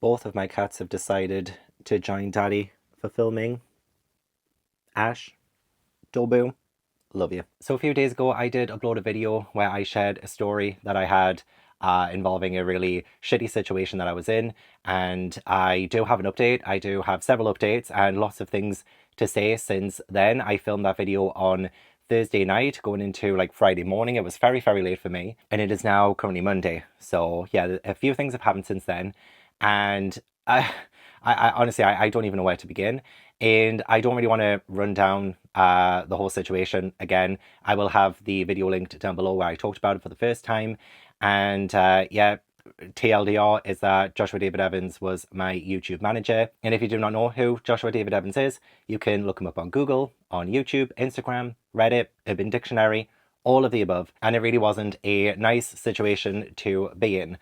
both of my cats have decided to join Daddy for filming. Ash, Dolboo, love you. So a few days ago, I did upload a video where I shared a story that I had involving a really shitty situation that I was in. And I do have an update. I do have several updates and lots of things to say since then. I filmed that video on Thursday night going into like Friday morning. It was very, very late for me. And it is now currently Monday. So yeah, a few things have happened since then. And I honestly, I don't even know where to begin. And I don't really want to run down the whole situation again. I will have the video linked down below where I talked about it for the first time. And yeah, TLDR is that Joshua David Evans was my YouTube manager. And if you do not know who Joshua David Evans is, you can look him up on Google, on YouTube, Instagram, Reddit, Urban Dictionary, all of the above. And it really wasn't a nice situation to be in.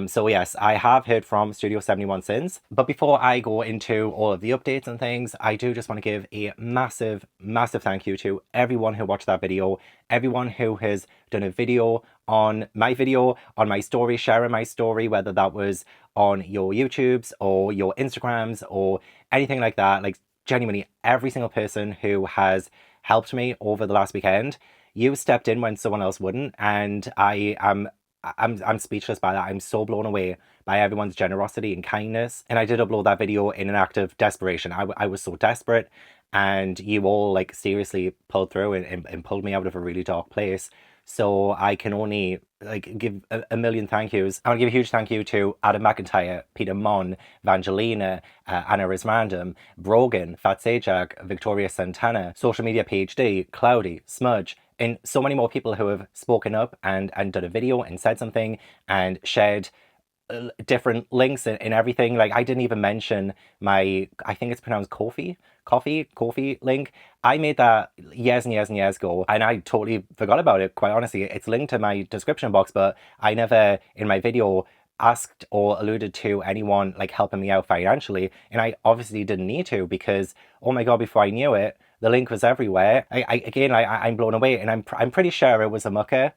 So yes, I have heard from Studio 71 since. But before I go into all of the updates and things, I do just want to give a massive, massive thank you to everyone who watched that video, everyone who has done a video, on my story, sharing my story, whether that was on your YouTubes or your Instagrams or anything like that. Like genuinely every single person who has helped me over the last weekend. You stepped in when someone else wouldn't, and I'm speechless by that. I'm so blown away by everyone's generosity and kindness. And I did upload that video in an act of desperation. I was so desperate, and you all like seriously pulled through and pulled me out of a really dark place. So I can only like give a million thank yous. I want to give a huge thank you to Adam McIntyre, Peter Mon, Vangelina, Anna is Random, Brogan, Fat Sajak, Victoria Santana, Social Media PhD, Cloudy, Smudge, and so many more people who have spoken up and done a video and said something and shared different links and everything. Like I didn't even mention my, I think it's pronounced coffee link. I made that years and years and years ago, and I totally forgot about it, quite honestly. It's linked to my description box, but I never in my video asked or alluded to anyone like helping me out financially, and I obviously didn't need to, because oh my god, before I knew it, the link was everywhere. I'm blown away, and I'm pretty sure it was a mucker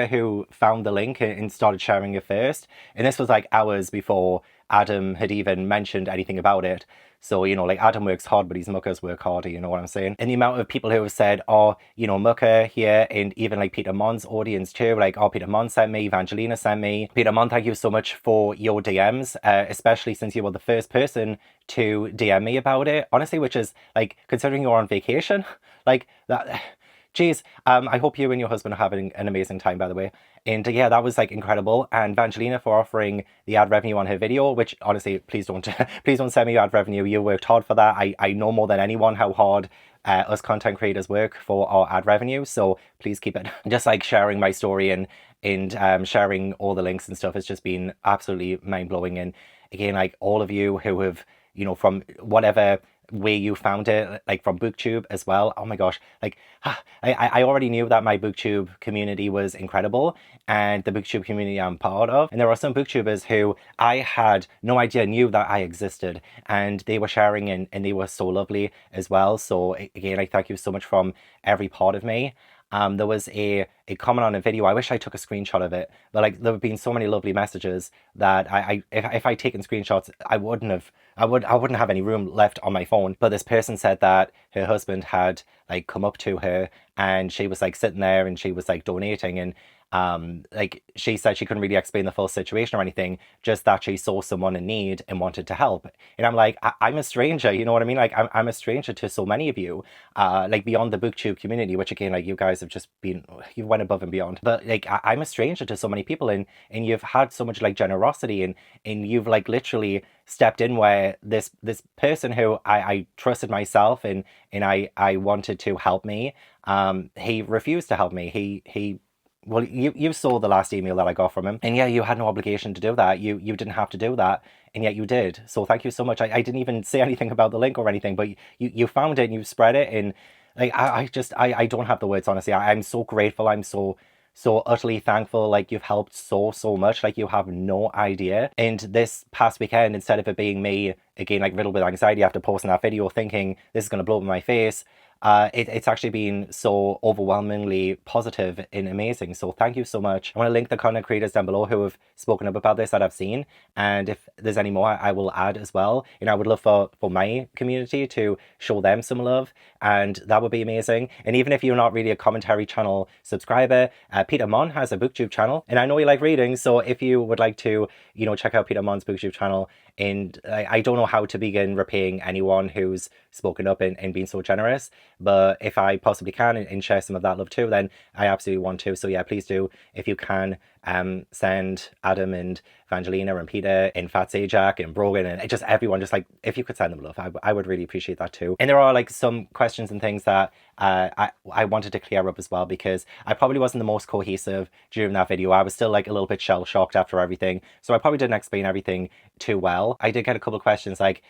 who found the link and started sharing it first. And this was like hours before Adam had even mentioned anything about it. So, you know, like Adam works hard, but his muckers work harder, you know what I'm saying? And the amount of people who have said, oh, you know, mucker here, and even like Peter Mon's audience too, like, oh, Peter Mon sent me, Evangelina sent me. Peter Mon, thank you so much for your DMs, especially since you were the first person to DM me about it. Honestly, which is like, considering you're on vacation, like that... Jeez, I hope you and your husband are having an amazing time, by the way. And yeah, that was like incredible. And Vangelina for offering the ad revenue on her video, which honestly, please don't, please don't send me your ad revenue. You worked hard for that. I know more than anyone how hard us content creators work for our ad revenue. So please keep it. Just like sharing my story and sharing all the links and stuff has just been absolutely mind blowing. And again, like all of you who have, you know, from whatever way you found it, like from booktube as well, oh my gosh, like I already knew that my booktube community was incredible, and the booktube community I'm part of, and there are some booktubers who I had no idea knew that I existed, and they were sharing and they were so lovely as well. So again, I thank you so much from every part of me. There was a comment on a video. I wish I took a screenshot of it, but like there have been so many lovely messages that if I'd taken screenshots, I wouldn't have any room left on my phone. But this person said that her husband had like come up to her, and she was like sitting there and she was like donating, and like she said she couldn't really explain the full situation or anything, just that she saw someone in need and wanted to help. And I'm like, I'm a stranger, you know what I mean? Like I'm a stranger to so many of you, like beyond the booktube community, which again, like you guys have just been, you went above and beyond. But like I'm a stranger to so many people, and you've had so much like generosity, and you've like literally stepped in where this person who I trusted myself and I wanted to help me, he refused to help me. He well, you saw the last email that I got from him, and yeah, you had no obligation to do that. You didn't have to do that, and yet you did. So thank you so much. I didn't even say anything about the link or anything, but you found it and you spread it, and like I don't have the words, honestly. I'm so grateful. I'm so utterly thankful. Like you've helped so much, like you have no idea. And this past weekend, instead of it being me again like riddled with anxiety after posting that video thinking this is going to blow up in my face, it's actually been so overwhelmingly positive and amazing. So thank you so much. I want to link the content creators down below who have spoken up about this that I've seen. And if there's any more, I will add as well. You know, I would love for my community to show them some love, and that would be amazing. And even if you're not really a commentary channel subscriber, Peter Mon has a booktube channel, and I know you like reading, so if you would like to, you know, check out Peter Mon's booktube channel, and I don't know how to begin repaying anyone who's spoken up and been so generous, but if I possibly can and share some of that love too, then I absolutely want to. So yeah, please do, if you can, send Adam and Evangelina and Peter and Fat Sajak and Brogan and just everyone, just like, if you could send them love, I would really appreciate that too. And there are like some questions and things that I wanted to clear up as well, because I probably wasn't the most cohesive during that video. I was still like a little bit shell shocked after everything, so I probably didn't explain everything too well. I did get a couple of questions like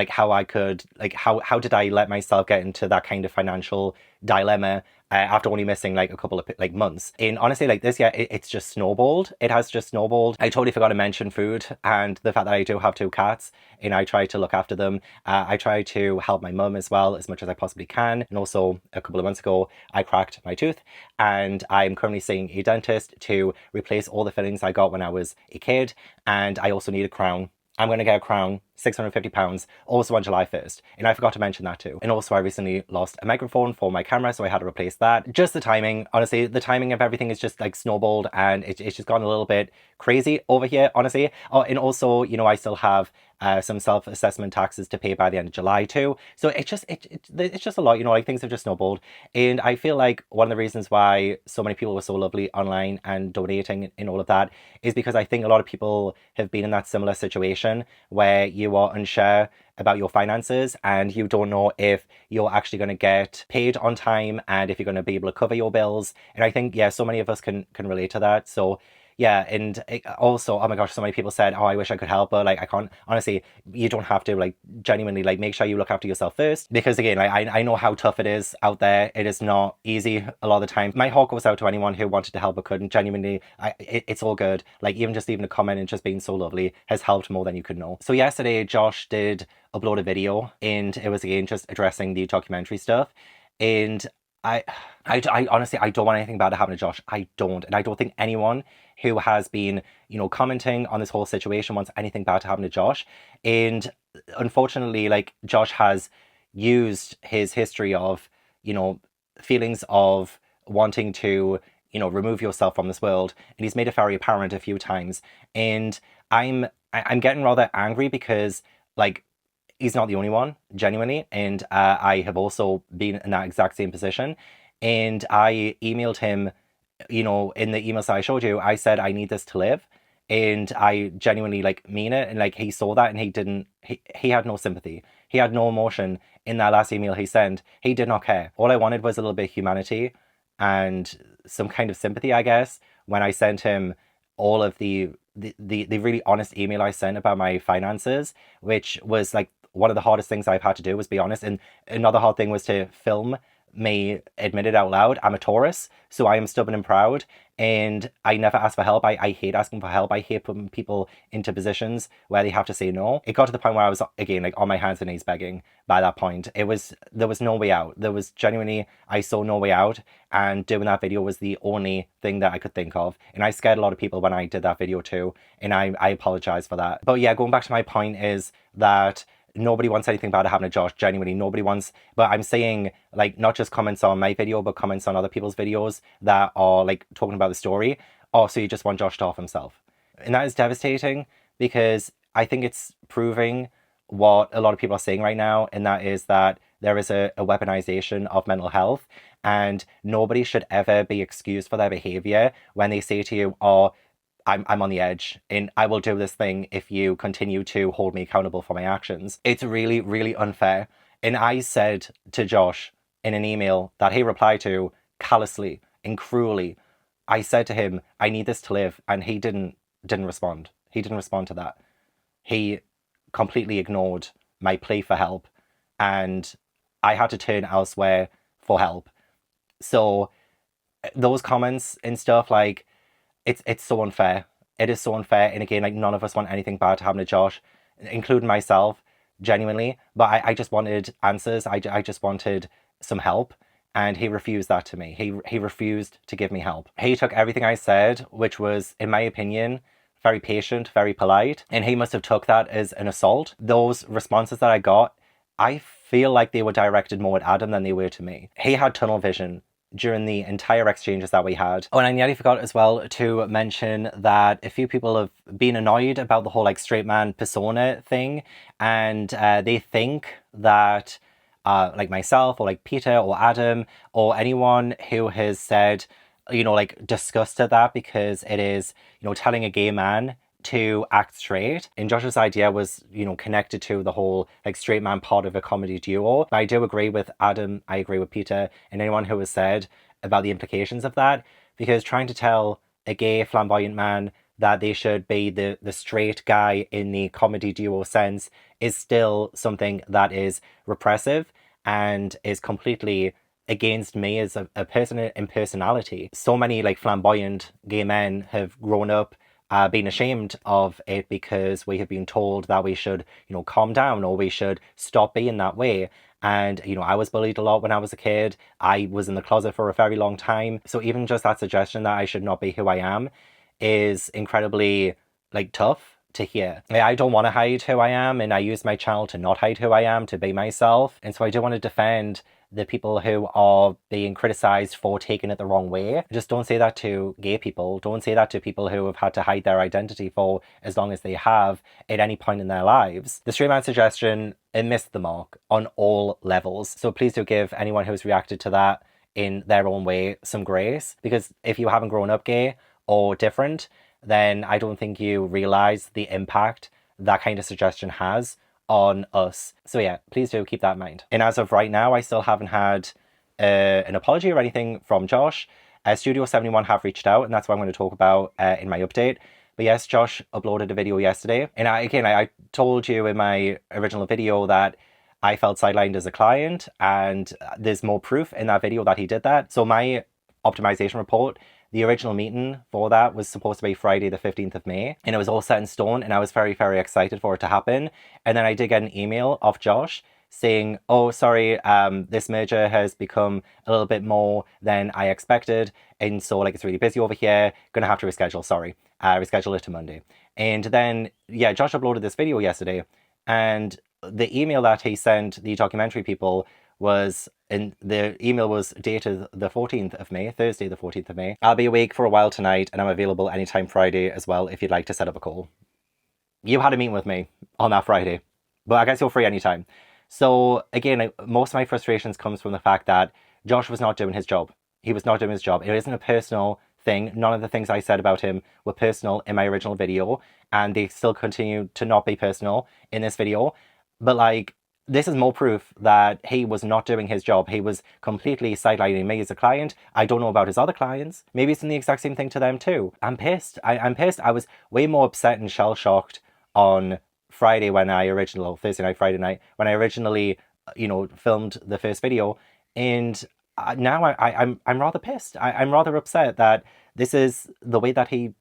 how I could, like how did I let myself get into that kind of financial dilemma after only missing like a couple of like months. And honestly, like this year, it's just snowballed. It has just snowballed. I totally forgot to mention food and the fact that I do have 2 cats and I try to look after them. I try to help my mum as well as much as I possibly can. And also a couple of months ago, I cracked my tooth, and I'm currently seeing a dentist to replace all the fillings I got when I was a kid. And I also need a crown. I'm going to get a crown, £650, also on July 1st. And I forgot to mention that too. And also I recently lost a microphone for my camera, so I had to replace that. Just the timing, honestly, the timing of everything is just like snowballed, and it's just gone a little bit crazy over here, honestly. Oh, and also, you know, I still have some self-assessment taxes to pay by the end of July too. So it's just a lot, you know, like things have just snowballed. And I feel like one of the reasons why so many people were so lovely online and donating and all of that is because I think a lot of people have been in that similar situation where you are unsure about your finances and you don't know if you're actually going to get paid on time and if you're going to be able to cover your bills. And I think, yeah, so many of us can relate to that. So yeah, and also, oh my gosh, so many people said, oh, I wish I could help, but like I can't. Honestly, you don't have to. Like, genuinely, like, make sure you look after yourself first, because again, like, I know how tough it is out there. It is not easy a lot of the time. My heart goes out to anyone who wanted to help but couldn't. Genuinely, it's all good. Like, even just leaving a comment and just being so lovely has helped more than you could know. So yesterday, Josh did upload a video, and it was again just addressing the documentary stuff, and I honestly, I don't want anything bad to happen to Josh. I don't. And I don't think anyone who has been, you know, commenting on this whole situation wants anything bad to happen to Josh. And unfortunately, like, Josh has used his history of, you know, feelings of wanting to, you know, remove yourself from this world. And he's made it very apparent a few times. And I'm getting rather angry because, like, he's not the only one, genuinely. And I have also been in that exact same position. And I emailed him, you know, in the emails that I showed you, I said, I need this to live. And I genuinely like mean it. And like he saw that and he had no sympathy. He had no emotion in that last email he sent. He did not care. All I wanted was a little bit of humanity and some kind of sympathy, I guess, when I sent him all of the really honest email I sent about my finances, which was like one of the hardest things I've had to do, was be honest. And another hard thing was to film me admit it out loud. I'm a Taurus, so I am stubborn and proud, and I never ask for help. I hate asking for help. I hate putting people into positions where they have to say no. It got to the point where I was, again, like on my hands and knees begging by that point. There was no way out. There was genuinely, I saw no way out, and doing that video was the only thing that I could think of. And I scared a lot of people when I did that video too, and I apologize for that. But yeah, going back to my point is that nobody wants anything bad to happen to Josh. Genuinely, nobody wants. But I'm saying, like, not just comments on my video, but comments on other people's videos that are like talking about the story. Oh, so you just want Josh to off himself. And that is devastating, because I think it's proving what a lot of people are saying right now, and that is that there is a weaponization of mental health, and nobody should ever be excused for their behavior when they say to you, oh, I'm on the edge and I will do this thing if you continue to hold me accountable for my actions. It's really, really unfair. And I said to Josh in an email that he replied to callously and cruelly, I said to him, I need this to live. And he didn't respond. He didn't respond to that. He completely ignored my plea for help, and I had to turn elsewhere for help. So those comments and stuff, like, it's so unfair. It is so unfair. And again, like, none of us want anything bad to happen to Josh, including myself, genuinely. But I just wanted answers. I just wanted some help, and he refused that to me. He refused to give me help. He took everything I said, which was, in my opinion, very patient, very polite, and he must have took that as an assault. Those responses that I got, I feel like they were directed more at Adam than they were to me. He had tunnel vision during the entire exchanges that we had. Oh, and I nearly forgot as well to mention that a few people have been annoyed about the whole like straight man persona thing, and they think that like myself or like Peter or Adam or anyone who has said, like disgusted that because it is, telling a gay man to act straight. And Josh's idea was, connected to the whole like straight man part of a comedy duo. But I do agree with Adam, I agree with Peter, and anyone who has said about the implications of that, because trying to tell a gay flamboyant man that they should be the straight guy in the comedy duo sense is still something that is repressive and is completely against me as a person in personality. So many like flamboyant gay men have grown up being ashamed of it because we have been told that we should, calm down or we should stop being that way. And, I was bullied a lot when I was a kid. I was in the closet for a very long time. So even just that suggestion that I should not be who I am is incredibly like tough to hear. I don't want to hide who I am, and I use my channel to not hide who I am, to be myself. And so I do want to defend the people who are being criticized for taking it the wrong way. Just don't say that to gay people. Don't say that to people who have had to hide their identity for as long as they have at any point in their lives. The straight man suggestion, it missed the mark on all levels. So please do give anyone who's reacted to that in their own way some grace, because if you haven't grown up gay or different, then I don't think you realize the impact that kind of suggestion has on us. So yeah, please do keep that in mind. And as of right now, I still haven't had an apology or anything from Josh. Studio 71 have reached out, and that's what I'm going to talk about in my update. But yes, Josh uploaded a video yesterday, and I told you in my original video that I felt sidelined as a client, and there's more proof in that video that he did that. So my optimization report, the original meeting for that was supposed to be Friday the 15th of May, and it was all set in stone, and I was very, very excited for it to happen. And then I did get an email off Josh saying, oh, sorry, this merger has become a little bit more than I expected, and so like it's really busy over here, gonna have to reschedule, sorry. Reschedule it to Monday. And then, yeah, Josh uploaded this video yesterday, and the email that he sent the documentary people was, and the email was dated the 14th of May, Thursday the 14th of May. I'll be awake for a while tonight, and I'm available anytime Friday as well if you'd like to set up a call. You had a meeting with me on that Friday, but I guess you're free anytime. So again, most of my frustrations comes from the fact that Josh was not doing his job. He was not doing his job. It isn't a personal thing. None of the things I said about him were personal in my original video, and they still continue to not be personal in this video. But like, this is more proof that he was not doing his job. He was completely sidelining me as a client. I don't know about his other clients. Maybe it's in the exact same thing to them too. I'm pissed. I'm pissed. I was way more upset and shell-shocked on Friday when I originally, Thursday night, Friday night, when I originally, filmed the first video. And now I'm rather pissed. I'm rather upset that this is the way that he,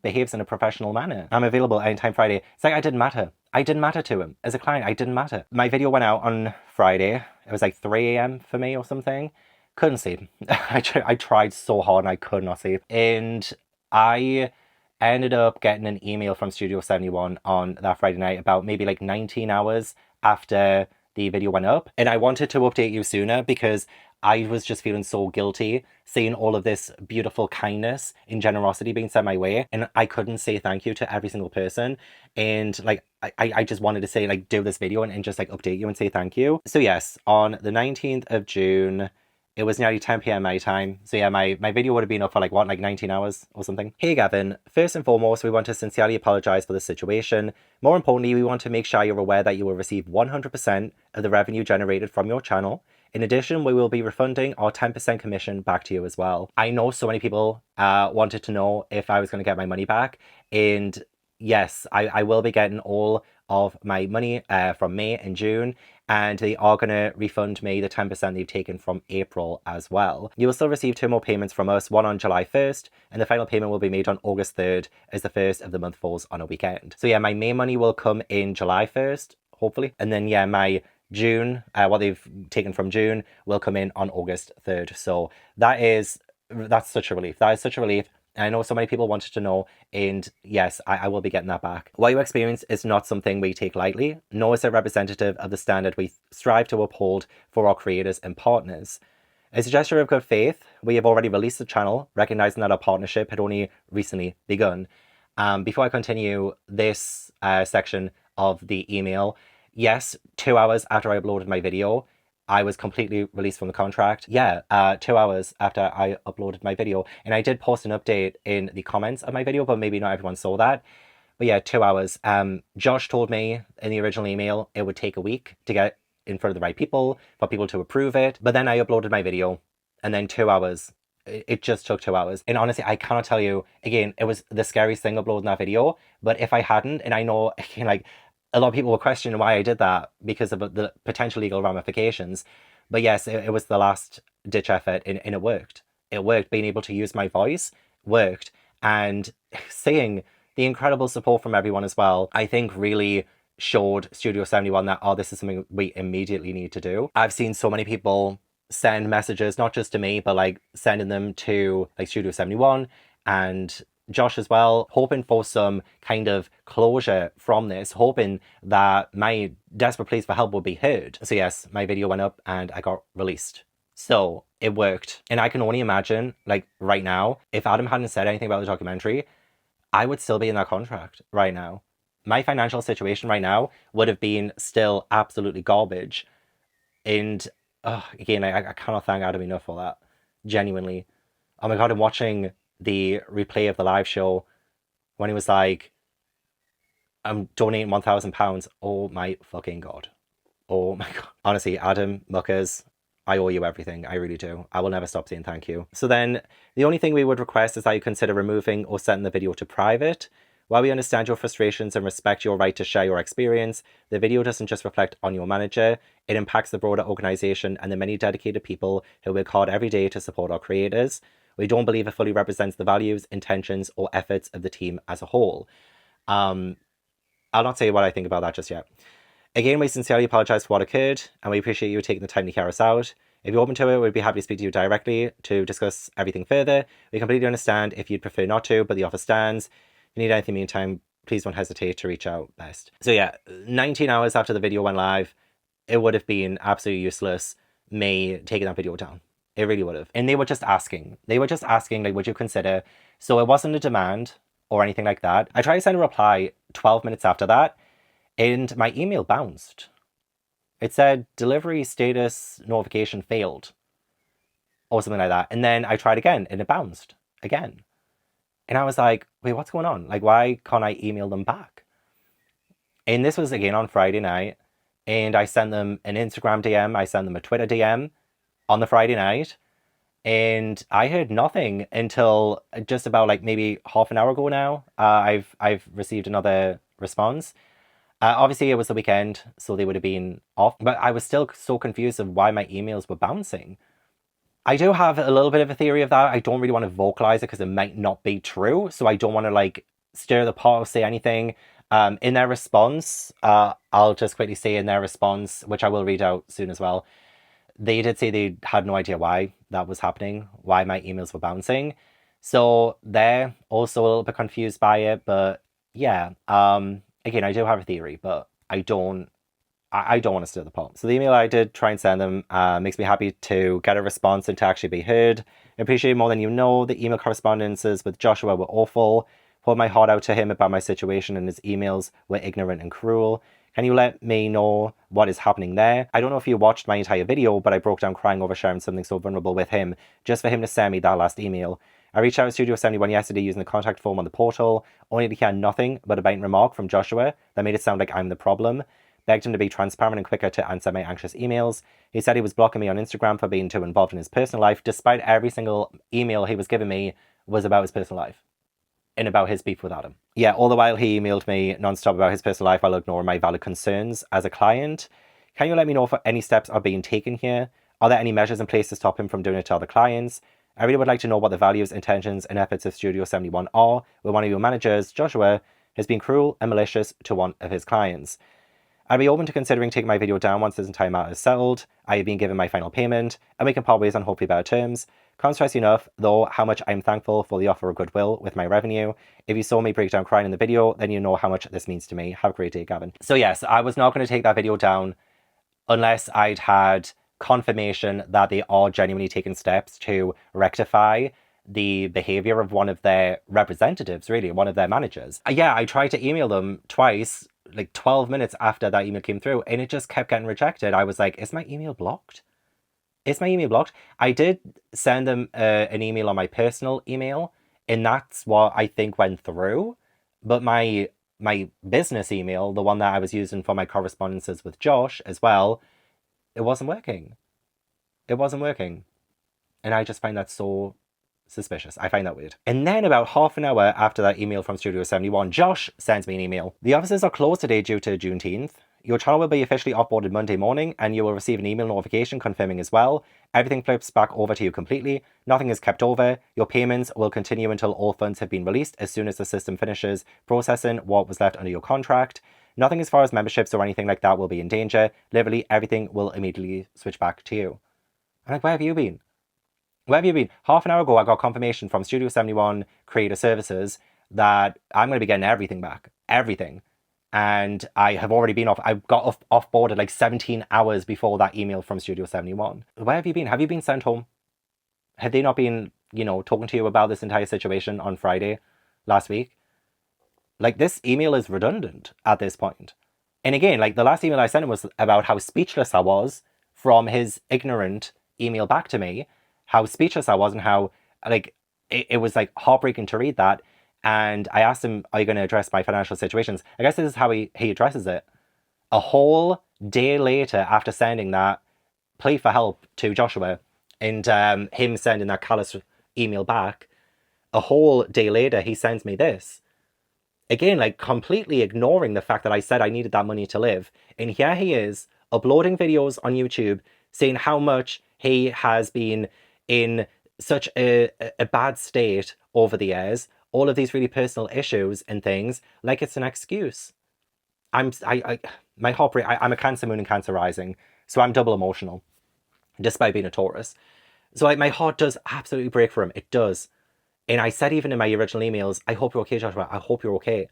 behaves in a professional manner. I'm available anytime Friday. It's like I didn't matter. I didn't matter to him. As a client, I didn't matter. My video went out on Friday. It was like 3 a.m. for me or something. Couldn't sleep. I tried so hard and I could not sleep. And I ended up getting an email from Studio 71 on that Friday night about maybe like 19 hours after the video went up. And I wanted to update you sooner because I was just feeling so guilty seeing all of this beautiful kindness and generosity being sent my way, and I couldn't say thank you to every single person. And like I just wanted to say like do this video and just like update you and say thank you. So yes, on the 19th of June, it was nearly 10 p.m. my time. So yeah, my video would have been up for like 19 hours or something. Hey Gavin, first and foremost, we want to sincerely apologize for the situation. More importantly, we want to make sure you're aware that you will receive 100% of the revenue generated from your channel. In addition, we will be refunding our 10% commission back to you as well. I know so many people wanted to know if I was going to get my money back. And yes, I will be getting all of my money from May and June. And they are going to refund me the 10% they've taken from April as well. You will still receive 2 more payments from us, one on July 1st, and the final payment will be made on August 3rd, as the first of the month falls on a weekend. So yeah, my May money will come in July 1st, hopefully. And then yeah, my June, what they've taken from June will come in on August 3rd. So that's such a relief. That is such a relief. I know so many people wanted to know, and yes, I will be getting that back. What you experience is not something we take lightly, nor is it representative of the standard we strive to uphold for our creators and partners. As a gesture of good faith, we have already released the channel, recognizing that our partnership had only recently begun. Before I continue this section of the email, yes, 2 hours after I uploaded my video, I was completely released from the contract. Yeah, 2 hours after I uploaded my video. And I did post an update in the comments of my video, but maybe not everyone saw that. But yeah, 2 hours. Josh told me in the original email it would take a week to get in front of the right people, for people to approve it. But then I uploaded my video, and then 2 hours. It just took 2 hours. And honestly, I cannot tell you, again, it was the scariest thing uploading that video. But if I hadn't, and I know, again, like, a lot of people were questioning why I did that because of the potential legal ramifications. But yes, it was the last ditch effort, and it worked. It worked. Being able to use my voice worked. And seeing the incredible support from everyone as well, I think really showed Studio 71 that, oh, this is something we immediately need to do. I've seen so many people send messages, not just to me, but like sending them to like Studio 71 and Josh as well, hoping for some kind of closure from this, hoping that my desperate pleas for help would be heard. So yes, my video went up and I got released. So it worked. And I can only imagine, like right now, if Adam hadn't said anything about the documentary, I would still be in that contract right now. My financial situation right now would have been still absolutely garbage. And again, I cannot thank Adam enough for that. Genuinely. Oh my God, I'm watching the replay of the live show when he was like, I'm donating £1,000. Oh my fucking God. Oh my God. Honestly, Adam, Muckers, I owe you everything. I really do. I will never stop saying thank you. So then, the only thing we would request is that you consider removing or setting the video to private. While we understand your frustrations and respect your right to share your experience, the video doesn't just reflect on your manager, it impacts the broader organization and the many dedicated people who work hard every day to support our creators. We don't believe it fully represents the values, intentions, or efforts of the team as a whole. I'll not say what I think about that just yet. Again, we sincerely apologize for what occurred, and we appreciate you taking the time to hear us out. If you're open to it, we'd be happy to speak to you directly to discuss everything further. We completely understand if you'd prefer not to, but the offer stands. If you need anything in the meantime, please don't hesitate to reach out best. So yeah, 19 hours after the video went live, it would have been absolutely useless me taking that video down. It really would have. And they were just asking. Like, would you consider? So it wasn't a demand or anything like that. I tried to send a reply 12 minutes after that, and my email bounced. It said delivery status notification failed or something like that. And then I tried again and it bounced again. And I was like, wait, what's going on? Like, why can't I email them back? And this was again on Friday night. And I sent them an Instagram DM. I sent them a Twitter DM on the Friday night. And I heard nothing until just about like maybe half an hour ago now. I've received another response. Obviously, it was the weekend, so they would have been off. But I was still so confused of why my emails were bouncing. I do have a little bit of a theory of that. I don't really want to vocalize it because it might not be true. So I don't want to like stir the pot or say anything. In their response, I'll just quickly say in their response, which I will read out soon as well. They did say they had no idea why that was happening, why my emails were bouncing. So they're also a little bit confused by it. But yeah, again, I do have a theory, but I don't want to stir the pot. So the email I did try and send them makes me happy to get a response and to actually be heard. I appreciate it more than you know. The email correspondences with Joshua were awful. Poured my heart out to him about my situation, and his emails were ignorant and cruel. Can you let me know what is happening there? I don't know if you watched my entire video, but I broke down crying over sharing something so vulnerable with him, just for him to send me that last email. I reached out to Studio 71 yesterday using the contact form on the portal, only to hear nothing but a biting remark from Joshua that made it sound like I'm the problem. Begged him to be transparent and quicker to answer my anxious emails. He said he was blocking me on Instagram for being too involved in his personal life, despite every single email he was giving me was about his personal life and about his beef with Adam. Yeah, all the while he emailed me non-stop about his personal life while ignoring my valid concerns as a client. Can you let me know if any steps are being taken here? Are there any measures in place to stop him from doing it to other clients? I really would like to know what the values, intentions, and efforts of Studio 71 are, where one of your managers, Joshua, has been cruel and malicious to one of his clients. I'd be open to considering taking my video down once this entire matter is settled, I have been given my final payment, and we can part ways on hopefully better terms. Can't stress enough, though, how much I'm thankful for the offer of goodwill with my revenue. If you saw me break down crying in the video, then you know how much this means to me. Have a great day, Gavin. So yes, I was not going to take that video down unless I'd had confirmation that they are genuinely taking steps to rectify the behavior of one of their representatives, really, one of their managers. Yeah, I tried to email them twice, like 12 minutes after that email came through, and it just kept getting rejected. I was like, is my email blocked? Is my email blocked? I did send them an email on my personal email, and that's what I think went through. But my business email, the one that I was using for my correspondences with Josh as well, it wasn't working. It wasn't working. And I just find that so suspicious. I find that weird. And then about half an hour after that email from Studio 71, Josh sends me an email. The offices are closed today due to Juneteenth. Your channel will be officially offboarded Monday morning, and you will receive an email notification confirming as well. Everything flips back over to you completely. Nothing is kept over. Your payments will continue until all funds have been released as soon as the system finishes processing what was left under your contract. Nothing as far as memberships or anything like that will be in danger. Literally everything will immediately switch back to you. I'm like, where have you been? Where have you been? Half an hour ago, I got confirmation from Studio 71 Creator Services that I'm going to be getting everything back. Everything. And I have already been off. I got off-boarded like 17 hours before that email from Studio 71. Where have you been? Have you been sent home? Have they not been, talking to you about this entire situation on Friday last week? Like, this email is redundant at this point. And again, like, the last email I sent him was about how speechless I was from his ignorant email back to me. How speechless I was, and how, like, it was, like, heartbreaking to read that. And I asked him, are you going to address my financial situations? I guess this is how he addresses it. A whole day later, after sending that plea for help to Joshua, and him sending that callous email back, a whole day later, he sends me this. Again, like, completely ignoring the fact that I said I needed that money to live. And here he is, uploading videos on YouTube, saying how much he has been in such a bad state over the years, all of these really personal issues and things, like it's an excuse. My heart break. I'm a Cancer moon and Cancer rising, so I'm double emotional, despite being a Taurus. So like, my heart does absolutely break for him. It does. And I said even in my original emails, I hope you're okay, Joshua. I hope you're okay.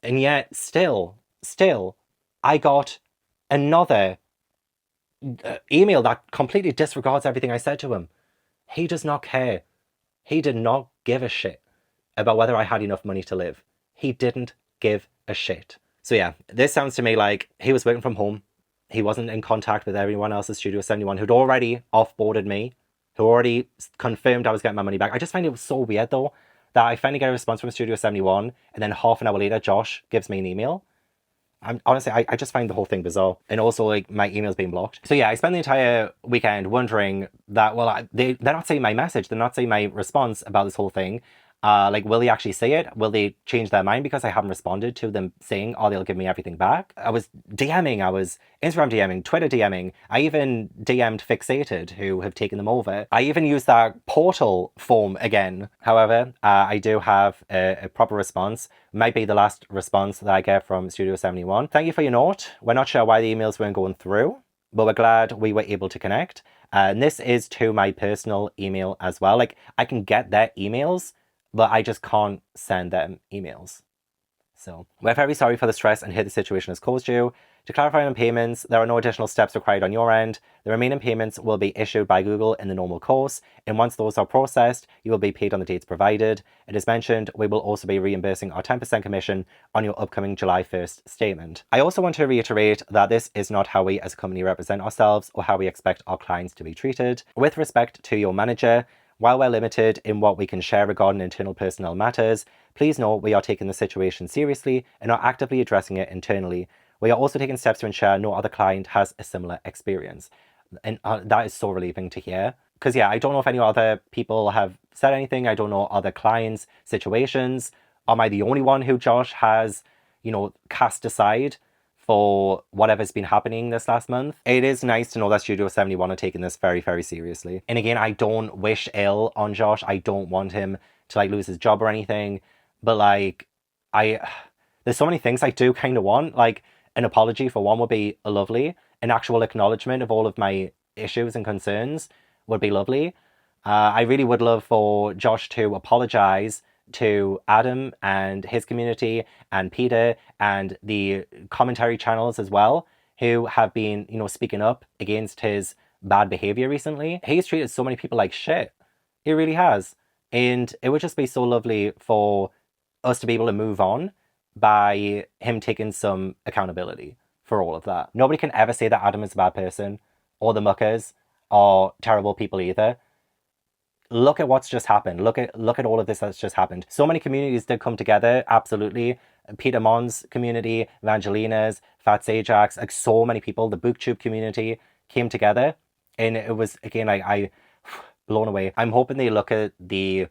And yet, still, I got another email that completely disregards everything I said to him. He does not care. He did not give a shit about whether I had enough money to live. He didn't give a shit. So yeah, this sounds to me like he was working from home. He wasn't in contact with everyone else at Studio 71 who'd already off-boarded me, who already confirmed I was getting my money back. I just find it so weird though, that I finally get a response from Studio 71, and then half an hour later, Josh gives me an email. I just find the whole thing bizarre. And also, like, my email's being blocked. So yeah, I spent the entire weekend wondering that, well, they're not saying my message. They're not saying my response about this whole thing. Like, will they actually say it? Will they change their mind because I haven't responded to them saying, oh, they'll give me everything back? I was DMing, I was Instagram DMing, Twitter DMing. I even DM'd Fixated, who have taken them over. I even used that portal form again. However, I do have a proper response. Might be the last response that I get from Studio 71. Thank you for your note. We're not sure why the emails weren't going through, but we're glad we were able to connect. And this is to my personal email as well. Like, I can get their emails, but I just can't send them emails. So we're very sorry for the stress and hate the situation has caused you. To clarify on payments, there are no additional steps required on your end. The remaining payments will be issued by Google in the normal course, and once those are processed, you will be paid on the dates provided. And as mentioned, we will also be reimbursing our 10% commission on your upcoming July 1st statement. I also want to reiterate that this is not how we as a company represent ourselves or how we expect our clients to be treated. With respect to your manager, while we're limited in what we can share regarding internal personnel matters, please know we are taking the situation seriously and are actively addressing it internally. We are also taking steps to ensure no other client has a similar experience. And that is so relieving to hear. Because yeah, I don't know if any other people have said anything. I don't know other clients' situations. Am I the only one who Josh has, cast aside for whatever's been happening this last month? It is nice to know that Studio 71 are taking this very, very seriously. And again, I don't wish ill on Josh. I don't want him to lose his job or anything. But there's so many things I do kind of want. An apology for one would be lovely. An actual acknowledgement of all of my issues and concerns would be lovely. I really would love for Josh to apologize to Adam and his community and Peter and the commentary channels as well, who have been, speaking up against his bad behavior recently. He's treated so many people like shit. He really has. And it would just be so lovely for us to be able to move on by him taking some accountability for all of that. Nobody can ever say that Adam is a bad person, or the muckers are terrible people either. Look at what's just happened. Look at all of this that's just happened. So many communities did come together, absolutely. Peter Mon's community, Evangelina's, Fats Ajax, like so many people, the BookTube community came together. And it was, again, I blown away. I'm hoping they look at the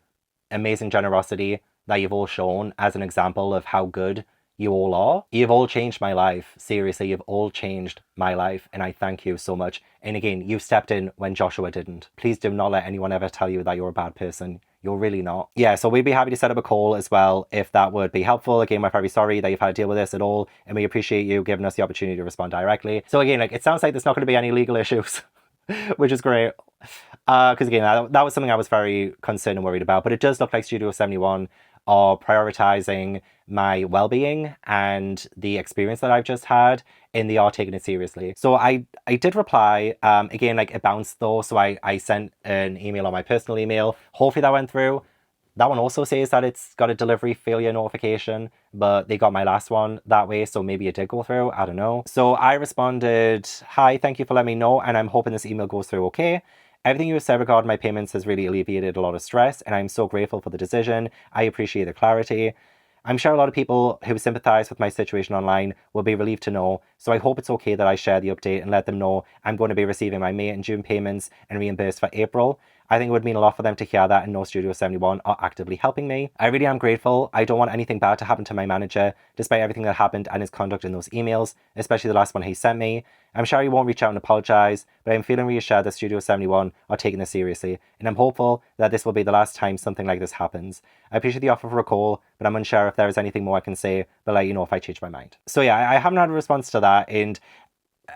amazing generosity that you've all shown as an example of how good you all are. You've all changed my life. Seriously, you've all changed my life, and I thank you so much. And again, you stepped in when Joshua didn't. Please do not let anyone ever tell you that you're a bad person. You're really not. Yeah, so we'd be happy to set up a call as well if that would be helpful. Again, we're very sorry that you've had to deal with this at all, and we appreciate you giving us the opportunity to respond directly. So again, it sounds like there's not going to be any legal issues, which is great. Because again, that was something I was very concerned and worried about. But it does look like Studio 71 are prioritizing my well-being and the experience that I've just had, and they are taking it seriously. So I did reply. Again, like it bounced though, so I sent an email on my personal email. Hopefully that went through. That one also says that it's got a delivery failure notification, but they got my last one that way, so maybe it did go through. I don't know. So I responded, "Hi, thank you for letting me know, and I'm hoping this email goes through okay. Everything you have said regarding my payments has really alleviated a lot of stress, and I'm so grateful for the decision. I appreciate the clarity. I'm sure a lot of people who sympathize with my situation online will be relieved to know, so I hope it's okay that I share the update and let them know I'm going to be receiving my May and June payments and reimbursed for April. I think it would mean a lot for them to hear that and know Studio 71 are actively helping me. I really am grateful. I don't want anything bad to happen to my manager, despite everything that happened and his conduct in those emails, especially the last one he sent me. I'm sure he won't reach out and apologise, but I'm feeling reassured that Studio 71 are taking this seriously, and I'm hopeful that this will be the last time something like this happens. I appreciate the offer for a call, but I'm unsure if there is anything more I can say, but let you know if I change my mind." So yeah, I haven't had a response to that, and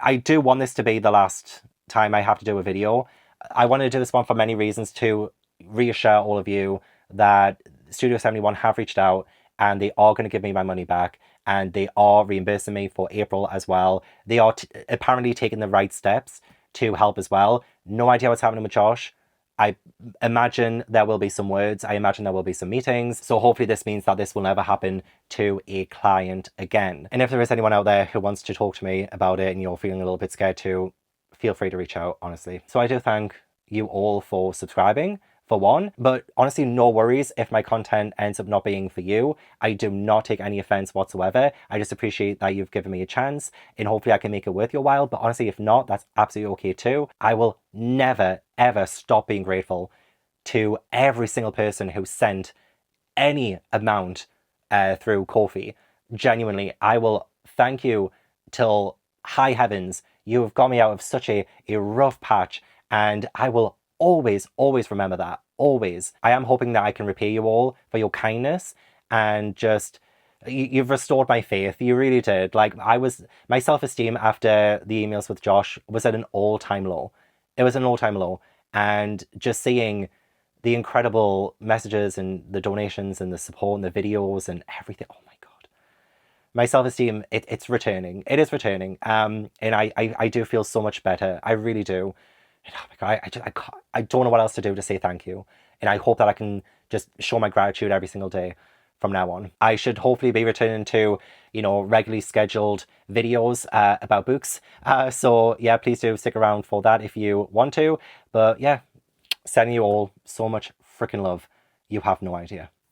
I do want this to be the last time I have to do a video. I want to do this one for many reasons, to reassure all of you that Studio 71 have reached out and they are going to give me my money back, and they are reimbursing me for April as well. They are apparently taking the right steps to help as well. No idea what's happening with Josh. I imagine there will be some words. I imagine there will be some meetings. So hopefully this means that this will never happen to a client again. And if there is anyone out there who wants to talk to me about it and you're feeling a little bit scared too, feel free to reach out, honestly. So I do thank you all for subscribing, for one, but honestly, no worries if my content ends up not being for you. I do not take any offense whatsoever. I just appreciate that you've given me a chance, and hopefully I can make it worth your while. But honestly, if not, that's absolutely okay too. I will never, ever stop being grateful to every single person who sent any amount through Ko-fi. Genuinely, I will thank you till high heavens. You have got me out of such a rough patch, and I will always, always remember that. Always. I am hoping that I can repay you all for your kindness, and just, you've restored my faith. You really did. Like, my self-esteem after the emails with Josh was at an all-time low. It was an all-time low. And just seeing the incredible messages and the donations and the support and the videos and everything. Oh my God. My self-esteem, it's returning. It is returning. And I do feel so much better. I really do. And oh my God, I don't know what else to do to say thank you. And I hope that I can just show my gratitude every single day from now on. I should hopefully be returning to, regularly scheduled videos about books. So yeah, please do stick around for that if you want to. But yeah, sending you all so much freaking love. You have no idea.